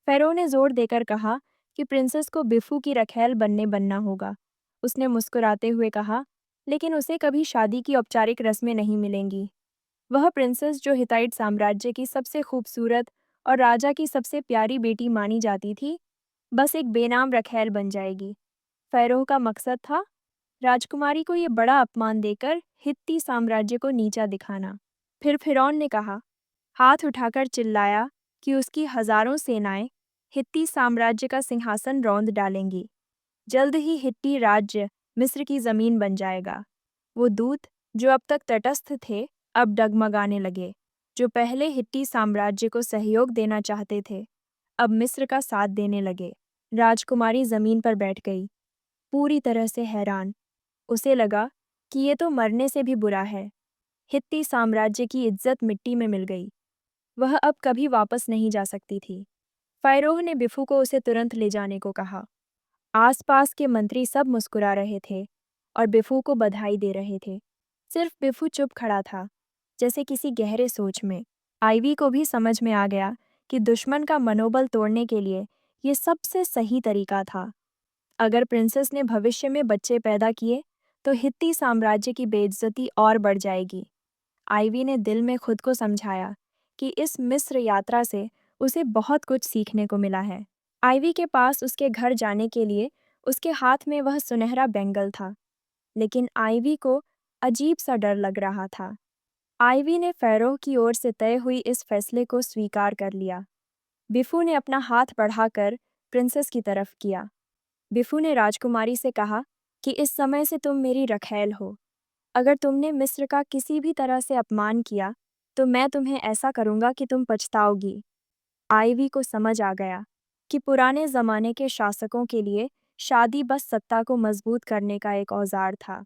Pharaoh ने जोर देकर कहा कि प्रिंसेस को बिफू की रखैल बनना होगा। उसने मुस्कुराते हुए कहा, लेकिन उसे कभी शादी की औपचारिक रस्में नहीं मिलेंगी। वह प्रिंसेस जो हिताइट साम्राज्य की सबसे खूबसूरत और राजा की सबसे प्यारी बेटी मानी जाती थी, बस एक बेनाम रखैल बन जाएगी। फ़ैरोह का मकसद था राजकुमारी को ये बड़ा अपमान देकर हित्ती साम्राज्य को नीचा दिखाना। फिर फिरौन ने कहा, हाथ उठाकर चिल्लाया कि उसकी हजारों सेनाएं हित्ती साम्राज्य का सिंहासन रौंद डालेंगी। जल्द ही हिट्टी राज्य मिस्र की जमीन बन जाएगा। वो दूत जो अब तक तटस्थ थे, अब डगमगाने लगे। जो पहले हिट्टी साम्राज्य को सहयोग देना चाहते थे, अब मिस्र का साथ देने लगे। राजकुमारी जमीन पर बैठ गई, पूरी तरह से हैरान। उसे लगा कि ये तो मरने से भी बुरा है। हित्ती साम्राज्य की इज्जत मिट्टी में मिल गई। वह अब कभी वापस नहीं जा सकती थी। फ़ायरोह ने बिफू को उसे तुरंत ले जाने को कहा। आसपास के मंत्री सब मुस्कुरा रहे थे और बिफू को बधाई दे रहे थे। सिर्फ बिफू चुप खड़ा था, जैसे किसी गहरे सोच में। आइवी को भी समझ में आ गया कि दुश्मन का मनोबल तोड़ने के लिए ये सबसे सही तरीका था। अगर प्रिंसेस ने भविष्य में बच्चे पैदा किए, तो हित्ती साम्राज्य की बेइज्जती और बढ़ जाएगी। आइवी ने दिल में खुद को समझाया कि इस मिस्र यात्रा से उसे बहुत कुछ सीखने को मिला है। आइवी के पास उसके घर जाने के लिए उसके हाथ में वह सुनहरा बैंगल था, लेकिन आइवी को अजीब सा डर लग रहा था। आइवी ने फ़ैरोह की ओर से तय हुई इस फैसले को स्वीकार कर लिया। बिफू ने अपना हाथ बढ़ाकर प्रिंसेस की तरफ किया। बिफू ने राजकुमारी से कहा कि इस समय से तुम मेरी रखैल हो। अगर तुमने मिस्र का किसी भी तरह से अपमान किया, तो मैं तुम्हें ऐसा करूंगा कि तुम पछताओगी। आइवी को समझ आ गया कि पुराने जमाने के शासकों के लिए शादी बस सत्ता को मजबूत करने का एक औजार था।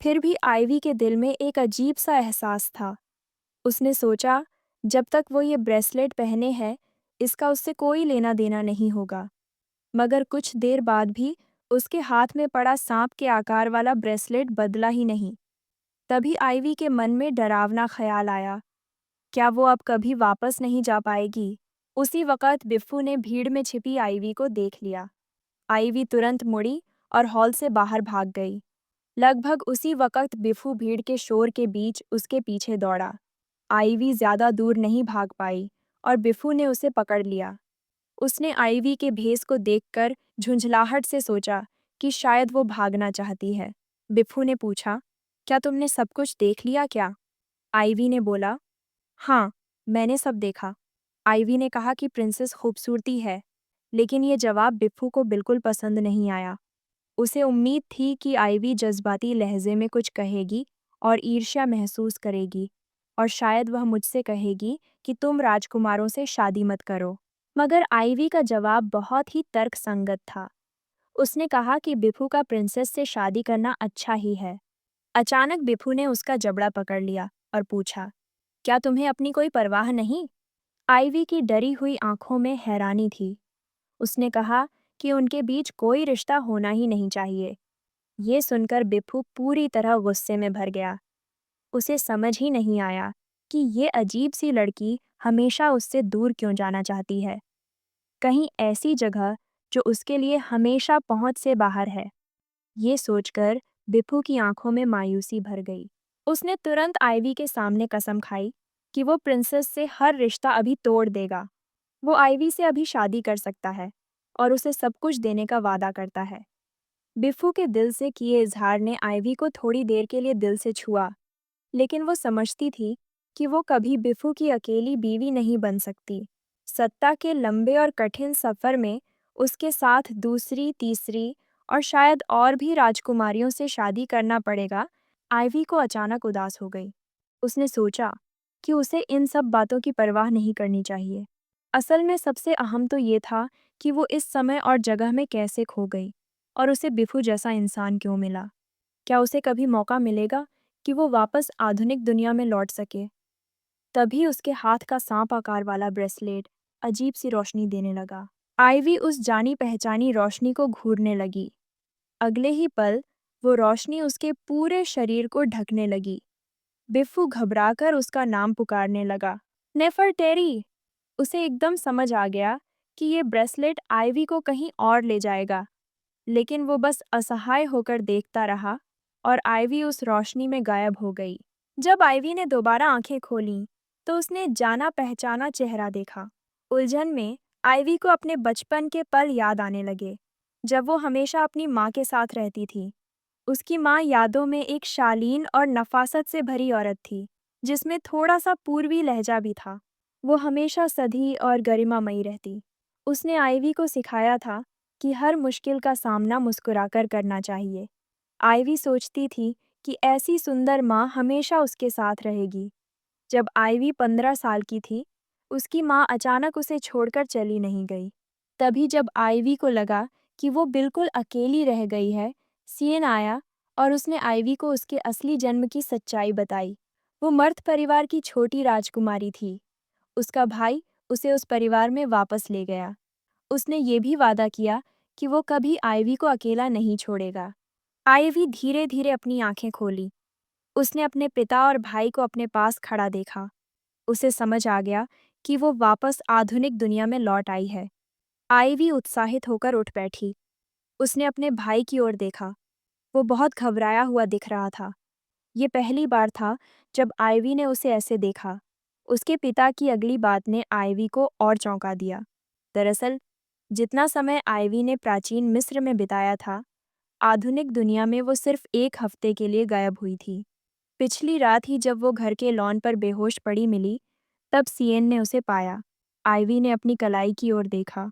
फिर भी आइवी के दिल में एक अजीब सा एहसास था। उसने सोचा, जब तक वो ये ब्रेसलेट पहने है, इसका उससे कोई लेना देना नहीं होगा। मगर कुछ देर बाद भी उसके हाथ में पड़ा सांप के आकार वाला ब्रेसलेट बदला ही नहीं। तभी आइवी के मन में डरावना ख्याल आया, क्या वो अब कभी वापस नहीं जा पाएगी? उसी वक़्त बिफ्फू ने भीड़ में छिपी आइवी को देख लिया। आइवी तुरंत मुड़ी और हॉल से बाहर भाग गई। लगभग उसी वक़्त बिफ्फू भीड़ के शोर के बीच उसके पीछे दौड़ा। आइवी ज़्यादा दूर नहीं भाग पाई और बिफ्फू ने उसे पकड़ लिया। उसने आइवी के भेस को देखकर झुंझलाहट से सोचा कि शायद वो भागना चाहती है। बिफ्फू ने पूछा, क्या तुमने सब कुछ देख लिया क्या? आइवी ने बोला, हाँ, मैंने सब देखा। आइवी ने कहा कि प्रिंसेस खूबसूरती है, लेकिन ये जवाब बिफ्फू को बिल्कुल पसंद नहीं आया। उसे उम्मीद थी कि आइवी जज्बाती लहजे में कुछ कहेगी और ईर्ष्या महसूस करेगी, और शायद वह मुझसे कहेगी कि तुम राजकुमारों से शादी मत करो। मगर आइवी का जवाब बहुत ही तर्कसंगत था। उसने कहा कि बिफू का प्रिंसेस से शादी करना अच्छा ही है। अचानक बिफू ने उसका जबड़ा पकड़ लिया और पूछा, क्या तुम्हें अपनी कोई परवाह नहीं? आइवी की डरी हुई आंखों में हैरानी थी। उसने कहा कि उनके बीच कोई रिश्ता होना ही नहीं चाहिए। ये सुनकर बिफू पूरी तरह गुस्से में भर गया। उसे समझ ही नहीं आया कि ये अजीब सी लड़की हमेशा उससे दूर क्यों जाना चाहती है, कहीं ऐसी जगह जो उसके लिए हमेशा पहुंच से बाहर है। ये सोचकर बिफू की आंखों में मायूसी भर गई। उसने तुरंत आइवी के सामने कसम खाई कि वो प्रिंसेस से हर रिश्ता अभी तोड़ देगा। वो आइवी से अभी शादी कर सकता है और उसे सब कुछ देने का वादा करता है। बिफू के दिल से किए इजहार ने आइवी को थोड़ी देर के लिए दिल से छुआ, लेकिन वो समझती थी कि वो कभी बिफू की अकेली बीवी नहीं बन सकती। सत्ता के लंबे और कठिन सफर में उसके साथ दूसरी, तीसरी और शायद और भी राजकुमारियों से शादी करना पड़ेगा। आइवी को अचानक उदास हो गई। उसने सोचा कि उसे इन सब बातों की परवाह नहीं करनी चाहिए। असल में सबसे अहम तो ये था कि वो इस समय और जगह में कैसे खो गई, और उसे बिफू जैसा इंसान क्यों मिला। क्या उसे कभी मौका मिलेगा कि वो वापस आधुनिक दुनिया में लौट सके? तभी उसके हाथ का सांप आकार वाला ब्रेसलेट अजीब सी रोशनी देने लगा। आइवी उस जानी पहचानी रोशनी को घूरने लगी। अगले ही पल वो रोशनी उसके पूरे शरीर को ढकने लगी। बिफ्फू घबराकर उसका नाम पुकारने लगा, नेफरटेरी। उसे एकदम समझ आ गया कि ये ब्रेसलेट आइवी को कहीं और ले जाएगा, लेकिन वो बस असहाय होकर देखता रहा और आइवी उस रोशनी में गायब हो गई। जब आइवी ने दोबारा आंखें खोलीं, तो उसने जाना पहचाना चेहरा देखा। उलझन में आइवी को अपने बचपन के पल याद आने लगे, जब वो हमेशा अपनी माँ के साथ रहती थी। उसकी माँ यादों में एक शालीन और नफासत से भरी औरत थी, जिसमें थोड़ा सा पूर्वी लहजा भी था। वो हमेशा सधी और गरिमामयी रहती। उसने आइवी को सिखाया था कि हर मुश्किल का सामना मुस्कुराकर करना चाहिए। आइवी सोचती थी कि ऐसी सुंदर माँ हमेशा उसके साथ रहेगी। जब आइवी 15 साल की थी, उसकी माँ अचानक उसे छोड़कर चली नहीं गई। तभी जब आइवी को लगा कि वो बिल्कुल अकेली रह गई है, सियन आया और उसने आइवी को उसके असली जन्म की सच्चाई बताई। वो मर्द परिवार की छोटी राजकुमारी थी। उसका भाई उसे उस परिवार में वापस ले गया। उसने ये भी वादा किया कि वो कभी आइवी को अकेला नहीं छोड़ेगा। आइवी धीरे धीरे अपनी आंखें खोली। उसने अपने पिता और भाई को अपने पास खड़ा देखा। उसे समझ आ गया कि वो वापस आधुनिक दुनिया में लौट आई है। आइवी उत्साहित होकर उठ बैठी। उसने अपने भाई की ओर देखा। वो बहुत घबराया हुआ दिख रहा था। ये पहली बार था जब आइवी ने उसे ऐसे देखा। उसके पिता की अगली बात ने आइवी को और चौंका दिया। दरअसल, जितना समय आइवी ने प्राचीन मिस्र में बिताया था, आधुनिक दुनिया में वो सिर्फ 1 हफ्ते के लिए गायब हुई थी। पिछली रात ही जब वो घर के लॉन पर बेहोश पड़ी मिली, तब सियन ने उसे पाया। आइवी ने अपनी कलाई की ओर देखा।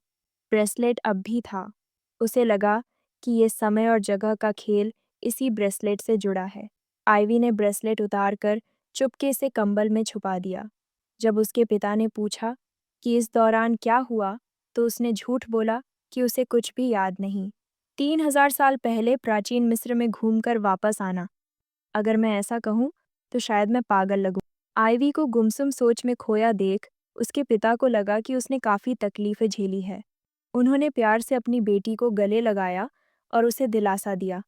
ब्रेसलेट अब भी था। उसे लगा कि ये समय और जगह का खेल इसी ब्रेसलेट से जुड़ा है। आइवी ने ब्रेसलेट उतारकर चुपके से कंबल में छुपा दिया। जब उसके पिता ने पूछा कि इस दौरान क्या हुआ, तो उसने झूठ बोला कि उसे कुछ भी याद नहीं। 3000 साल पहले प्राचीन मिस्र में घूमकर वापस आना। अगर मैं ऐसा कहूँ, तो शायद मैं पागल लगूं। आइवी को गुमसुम सोच में खोया देख उसके पिता को लगा कि उसने काफ़ी तकलीफें झेली है। उन्होंने प्यार से अपनी बेटी को गले लगाया और उसे दिलासा दिया।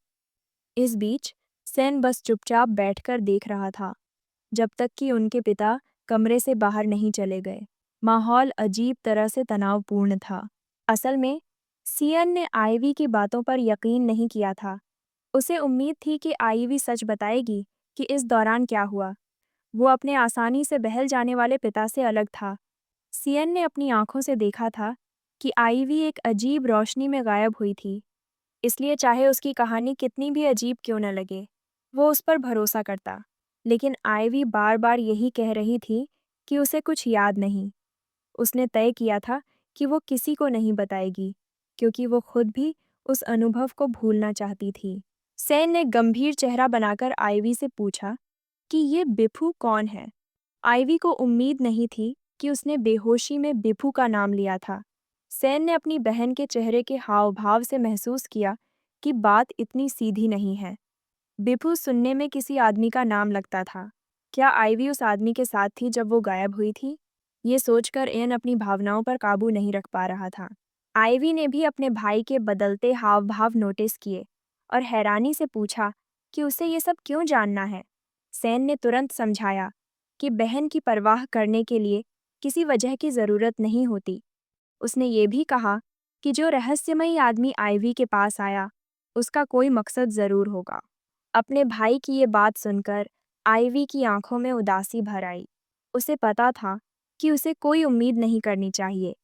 इस बीच सेन बस चुपचाप बैठकर देख रहा था, जब तक कि उनके पिता कमरे से बाहर नहीं चले गए। माहौल अजीब तरह से तनावपूर्ण था। असल में सियन ने आइवी की बातों पर यकीन नहीं किया था। उसे उम्मीद थी कि आइवी सच बताएगी कि इस दौरान क्या हुआ। वो अपने आसानी से बहल जाने वाले पिता से अलग था। सियन ने अपनी आंखों से देखा था कि आइवी एक अजीब रोशनी में गायब हुई थी, इसलिए चाहे उसकी कहानी कितनी भी अजीब क्यों न लगे, वो उस पर भरोसा करता। लेकिन आइवी बार बार यही कह रही थी कि उसे कुछ याद नहीं। उसने तय किया था कि वो किसी को नहीं बताएगी, क्योंकि वो खुद भी उस अनुभव को भूलना चाहती थी। सेन ने गंभीर चेहरा बनाकर आइवी से पूछा कि ये बिफू कौन है। आइवी को उम्मीद नहीं थी कि उसने बेहोशी में बिफू का नाम लिया था। सेन ने अपनी बहन के चेहरे के हाव भाव से महसूस किया कि बात इतनी सीधी नहीं है। बिफू सुनने में किसी आदमी का नाम लगता था। क्या आइवी उस आदमी के साथ थी जब वो गायब हुई थी? ये सोचकर एन अपनी भावनाओं पर काबू नहीं रख पा रहा था। आइवी ने भी अपने भाई के बदलते हाव भाव नोटिस किए और हैरानी से पूछा कि उसे ये सब क्यों जानना है। सेन ने तुरंत समझाया कि बहन की परवाह करने के लिए किसी वजह की जरूरत नहीं होती। उसने ये भी कहा कि जो रहस्यमयी आदमी आइवी के पास आया, उसका कोई मकसद जरूर होगा। अपने भाई की ये बात सुनकर आइवी की आंखों में उदासी भर आई। उसे पता था कि उसे कोई उम्मीद नहीं करनी चाहिए,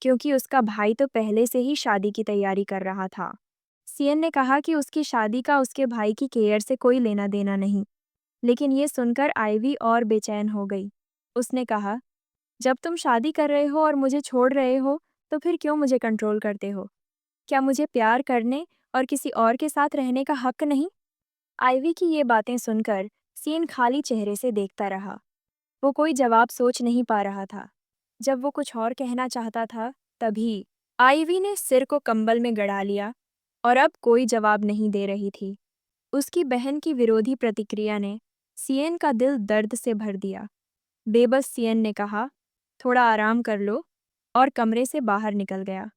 क्योंकि उसका भाई तो पहले से ही शादी की तैयारी कर रहा था। सियन ने कहा कि उसकी शादी का उसके भाई की केयर से कोई लेना देना नहीं, लेकिन ये सुनकर आइवी और बेचैन हो गई। उसने कहा, जब तुम शादी कर रहे हो और मुझे छोड़ रहे हो, तो फिर क्यों मुझे कंट्रोल करते हो? क्या मुझे प्यार करने और किसी और के साथ रहने का हक नहीं? आइवी की ये बातें सुनकर सीन खाली चेहरे से देखता रहा। वो कोई जवाब सोच नहीं पा रहा था। जब वो कुछ और कहना चाहता था, तभी आइवी ने सिर को कंबल में गड़ा लिया और अब कोई जवाब नहीं दे रही थी। उसकी बहन की विरोधी प्रतिक्रिया ने सियन का दिल दर्द से भर दिया। बेबस सियन ने कहा, थोड़ा आराम कर लो, और कमरे से बाहर निकल गया।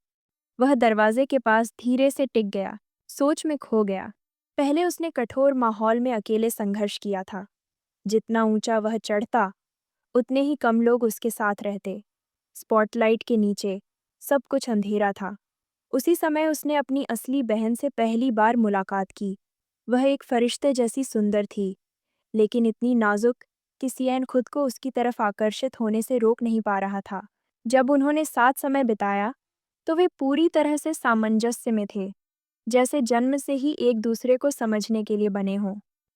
वह दरवाजे के पास धीरे से टिक गया, सोच में खो गया। पहले उसने कठोर माहौल में अकेले संघर्ष किया था। जितना ऊंचा वह चढ़ता, उतने ही कम लोग उसके साथ रहते। स्पॉटलाइट के नीचे, सब कुछ अंधेरा था। उसी समय उसने अपनी असली बहन से पहली बार मुलाकात की। वह एक फरिश्ते जैसी सुंदर थी, लेकिन इतनी नाजुक कि सियन खुद को उसकी तरफ आकर्षित होने से रोक नहीं पा रहा था। जब उन्होंने साथ समय बिताया, तो वे पूरी तरह से सामंजस्य में थे, जैसे जन्म से ही एक दूसरे को समझने के लिए बने हों।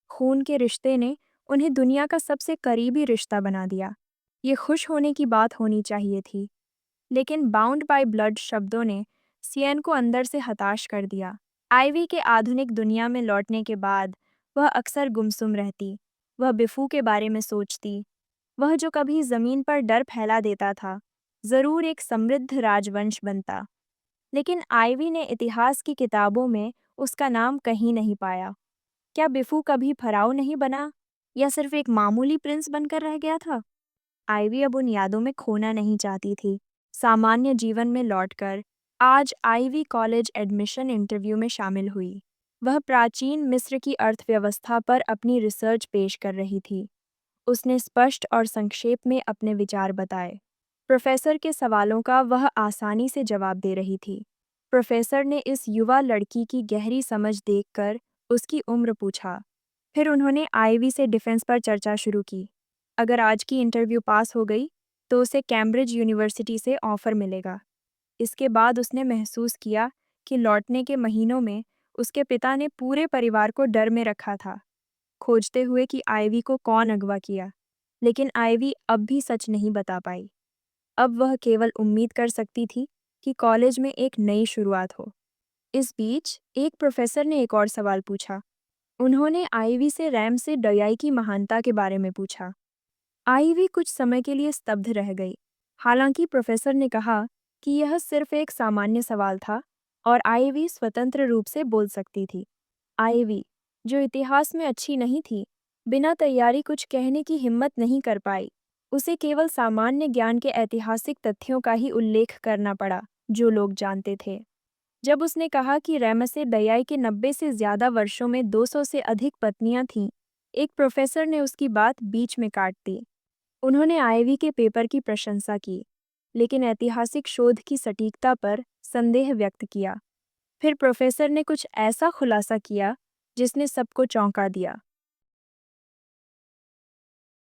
खून के रिश्ते ने उन्हें दुनिया का सबसे करीबी रिश्ता बना दिया। ये खुश होने की बात होनी चाहिए थी, लेकिन बाउंड बाय ब्लड शब्दों ने सियन को अंदर से हताश कर दिया। आइवी के आधुनिक दुनिया में लौटने के बाद वह अक्सर गुमसुम रहती। वह बिफू के बारे में सोचती, वह जो कभी जमीन पर डर फैला देता था, जरूर एक समृद्ध राजवंश बनता। लेकिन आइवी ने इतिहास की किताबों में उसका नाम कहीं नहीं पाया। क्या बिफू कभी फराव नहीं बना, या सिर्फ एक मामूली प्रिंस बनकर रह गया था? आइवी अब उन यादों में खोना नहीं चाहती थी। सामान्य जीवन में लौटकर आज आइवी कॉलेज एडमिशन इंटरव्यू में शामिल हुई। वह प्राचीन मिस्र की अर्थव्यवस्था पर अपनी रिसर्च पेश कर रही थी। उसने स्पष्ट और संक्षेप में अपने विचार बताए। प्रोफेसर के सवालों का वह आसानी से जवाब दे रही थी। प्रोफेसर ने इस युवा लड़की की गहरी समझ देखकर उसकी उम्र पूछा। फिर उन्होंने आईवी से डिफेंस पर चर्चा शुरू की। अगर आज की इंटरव्यू पास हो गई, तो उसे कैम्ब्रिज यूनिवर्सिटी से ऑफर मिलेगा। इसके बाद उसने महसूस किया कि लौटने के महीनों में उसके पिता ने पूरे परिवार को डर में रखा था, खोजते हुए कि आइवी को कौन अगवा किया। लेकिन आइवी अब भी सच नहीं बता पाई। अब वह केवल उम्मीद कर सकती थी कि कॉलेज में एक नई शुरुआत हो। इस बीच एक प्रोफेसर ने एक और सवाल पूछा। उन्होंने आइवी से रैम से डयाई की महानता के बारे में पूछा। आइवी कुछ समय के लिए स्तब्ध रह गई। हालांकि प्रोफेसर ने कहा कि यह सिर्फ एक सामान्य सवाल था और आइवी स्वतंत्र रूप से बोल सकती थी। आइवी, जो इतिहास में अच्छी नहीं थी, बिना तैयारी कुछ कहने की हिम्मत नहीं कर पाई। उसे केवल सामान्य ज्ञान के ऐतिहासिक तथ्यों का ही उल्लेख करना पड़ा, जो लोग जानते थे। जब उसने कहा कि रैमसे दयाई के 90 से ज्यादा वर्षों में 200 से अधिक पत्नियां थीं, एक प्रोफेसर ने उसकी बात बीच में काट दी। उन्होंने आइवी के पेपर की प्रशंसा की, लेकिन ऐतिहासिक शोध की सटीकता पर संदेह व्यक्त किया। फिर प्रोफेसर ने कुछ ऐसा खुलासा किया जिसने सबको चौंका दिया।